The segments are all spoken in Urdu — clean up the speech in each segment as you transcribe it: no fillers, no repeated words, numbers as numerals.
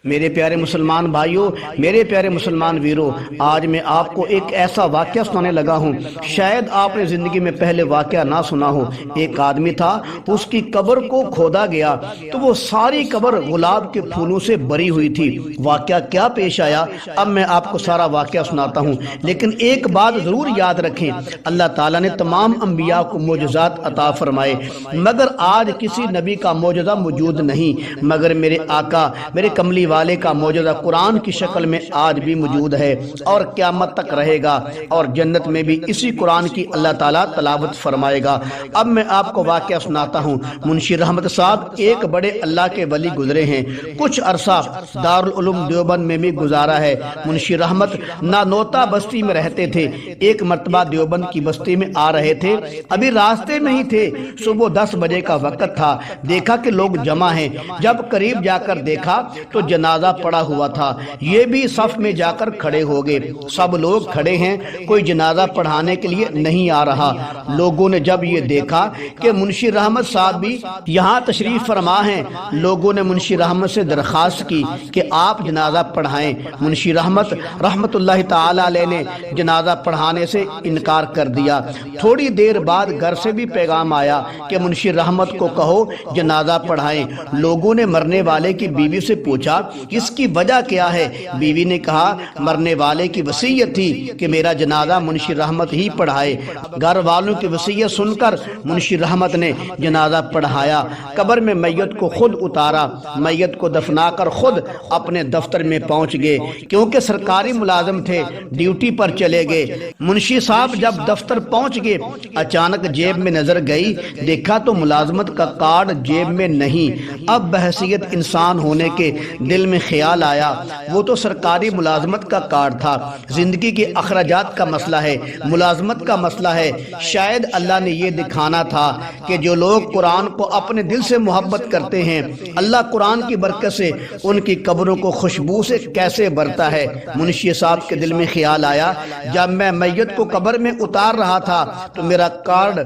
میرے پیارے مسلمان بھائیوں، میرے پیارے مسلمان ویرو، آج میں آپ کو ایک ایسا واقعہ سنانے لگا ہوں، شاید آپ نے زندگی میں پہلے واقعہ نہ سنا ہو۔ ایک آدمی تھا، اس کی قبر کو کھودا گیا تو وہ ساری قبر گلاب کے پھولوں سے بری ہوئی تھی۔ واقعہ کیا پیش آیا، اب میں آپ کو سارا واقعہ سناتا ہوں، لیکن ایک بات ضرور یاد رکھیں، اللہ تعالیٰ نے تمام انبیاء کو معجزات عطا فرمائے، مگر آج کسی نبی کا معجزہ موجود نہیں، مگر میرے آقا، میرے کملی والے کا معجزہ قرآن کی شکل میں آج بھی موجود ہے اور قیامت تک رہے گا، اور جنت میں بھی اسی قرآن کی اللہ تعالیٰ تلاوت فرمائے گا۔ اب میں آپ کو واقعہ سناتا ہوں۔ منشی رحمت صاحب ایک بڑے اللہ کے ولی گزرے ہیں، کچھ عرصہ دارالعلوم دیوبند میں بھی گزارا ہے۔ منشی رحمت نانوتا بستی میں رہتے تھے۔ ایک مرتبہ دیوبند کی بستی میں آ رہے تھے، ابھی راستے میں ہی تھے، صبح 10 بجے کا وقت تھا، دیکھا کہ لوگ جمع ہیں۔ جب قریب جا کر دیکھا تو جنازہ پڑا ہوا تھا، یہ بھی صف میں جا کر کھڑے ہو گئے۔ سب لوگ کھڑے ہیں، کوئی جنازہ پڑھانے کے لیے نہیں آ رہا۔ لوگوں نے جب یہ دیکھا کہ منشی رحمت صاحب بھی یہاں تشریف فرما ہیں، لوگوں نے منشی رحمت سے درخواست کی کہ آپ جنازہ پڑھائیں۔ منشی رحمت رحمت اللہ تعالی علیہ نے جنازہ پڑھانے سے انکار کر دیا۔ تھوڑی دیر بعد گھر سے بھی پیغام آیا کہ منشی رحمت کو کہو جنازہ پڑھائیں۔ لوگوں نے مرنے والے کی بیوی سے پوچھا اس کی وجہ کیا ہے؟ بیوی نے کہا مرنے والے کی وصیت تھی کہ میرا جنازہ منشی رحمت ہی پڑھائے۔ گھر والوں کی وصیت سن کر منشی رحمت نے جنازہ پڑھایا، قبر میں میت کو خود اتارا، میت کو دفنا کر خود اپنے دفتر میں پہنچ گئے، کیونکہ سرکاری ملازم تھے، ڈیوٹی پر چلے گئے۔ منشی صاحب جب دفتر پہنچ گئے، اچانک جیب میں نظر گئی، دیکھا تو ملازمت کا کارڈ جیب میں نہیں۔ اب بحیثیت انسان ہونے کے دل میں خیال آیا، وہ تو سرکاری ملازمت کا کارڈ تھا، زندگی کے اخراجات کا مسئلہ ہے، ملازمت کا مسئلہ ہے، شاید اللہ نے یہ دکھانا تھا کہ جو لوگ قرآن کو اپنے دل سے محبت کرتے ہیں، اللہ قرآن کی برکت سے ان کی قبروں کو خوشبو سے کیسے بھرتا ہے۔ منشی صاحب کے دل میں خیال آیا، جب میں میت کو قبر میں اتار رہا تھا تو میرا کارڈ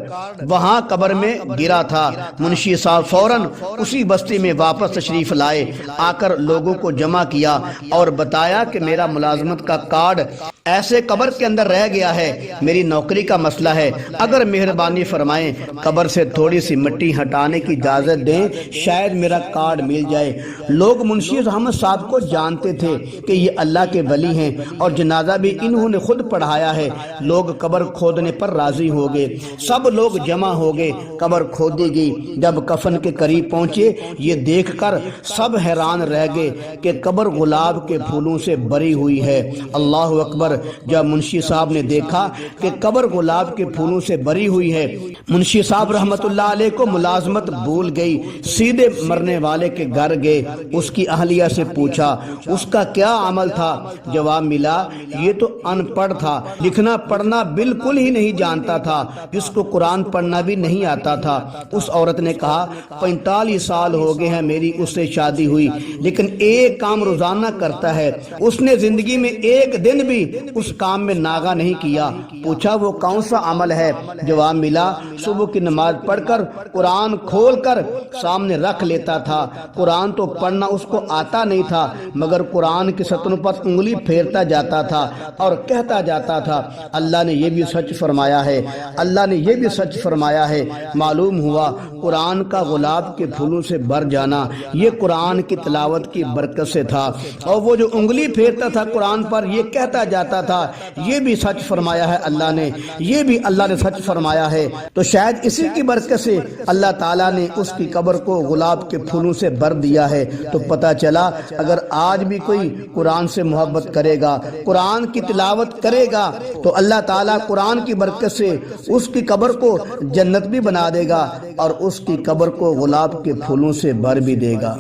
وہاں قبر میں گرا تھا۔ منشی صاحب فوراً اسی بستی میں واپس تشریف لائے، آ کر لوگوں کو جمع کیا اور بتایا کہ میرا ملازمت کا کارڈ ایسے قبر کے اندر رہ گیا ہے، میری نوکری کا مسئلہ ہے، اگر مہربانی فرمائیں قبر سے تھوڑی سی مٹی ہٹانے کی اجازت دیں، شاید میرا کارڈ مل جائے۔ لوگ منشی رحمت صاحب کو جانتے تھے کہ یہ اللہ کے ولی ہیں اور جنازہ بھی انہوں نے خود پڑھایا ہے۔ لوگ قبر کھودنے پر راضی ہو گئے، سب لوگ جمع ہو گئے، قبر کھودی گئی۔ جب کفن کے قریب پہنچے، یہ دیکھ کر سب حیران رہ گئے کہ قبر گلاب کے پھولوں سے بری ہوئی ہے۔ اللہ اکبر! جب منشی صاحب نے دیکھا کہ قبر گلاب کے پھولوں سے بری ہوئی ہے، منشی صاحب رحمت اللہ علیہ کو ملازمت بھول گئی، سیدھے مرنے والے کے گھر گئے، اس کی اہلیہ سے پوچھا اس کا کیا عمل تھا؟ جواب ملا یہ تو ان پڑھ تھا، لکھنا پڑھنا بالکل ہی نہیں جانتا تھا، جس کو قرآن پڑھنا بھی نہیں آتا تھا۔ اس عورت نے کہا 45 سال ہو گئے ہیں میری اس سے شادی ہوئی، لیکن ایک کام روزانہ کرتا ہے، اس نے زندگی میں ایک دن بھی اس کام میں ناغہ نہیں کیا۔ پوچھا وہ کون سا عمل ہے؟ جواب ملا صبح کی نماز پڑھ کر قرآن کھول کر سامنے رکھ لیتا تھا، قرآن تو پڑھنا اس کو آتا نہیں تھا، مگر قرآن کی سطروں پر انگلی پھیرتا جاتا تھا اور کہتا جاتا تھا اللہ نے یہ بھی سچ فرمایا ہے، اللہ نے یہ بھی سچ فرمایا ہے۔ معلوم ہوا قرآن کا گلاب کے پھولوں سے بھر جانا یہ قرآن کی تلاوت کی برکت سے تھا، اور وہ جو انگلی پھیرتا تھا قرآن پر یہ کہتا جاتا تھا یہ بھی سچ فرمایا ہے اللہ نے، یہ بھی اللہ نے سچ فرمایا ہے۔ تو شاید اسی کی برکت سے اللہ تعالیٰ نے اس کی قبر کو گلاب کے پھولوں سے بھر دیا ہے۔ تو پتہ چلا اگر آج بھی کوئی قرآن سے محبت کرے گا، قرآن کی تلاوت کرے گا، تو اللہ تعالیٰ قرآن کی برکت سے اس کی قبر کو جنت بھی بنا دے گا اور اس کی قبر کو گلاب کے پھولوں سے بھر بھی دے گا۔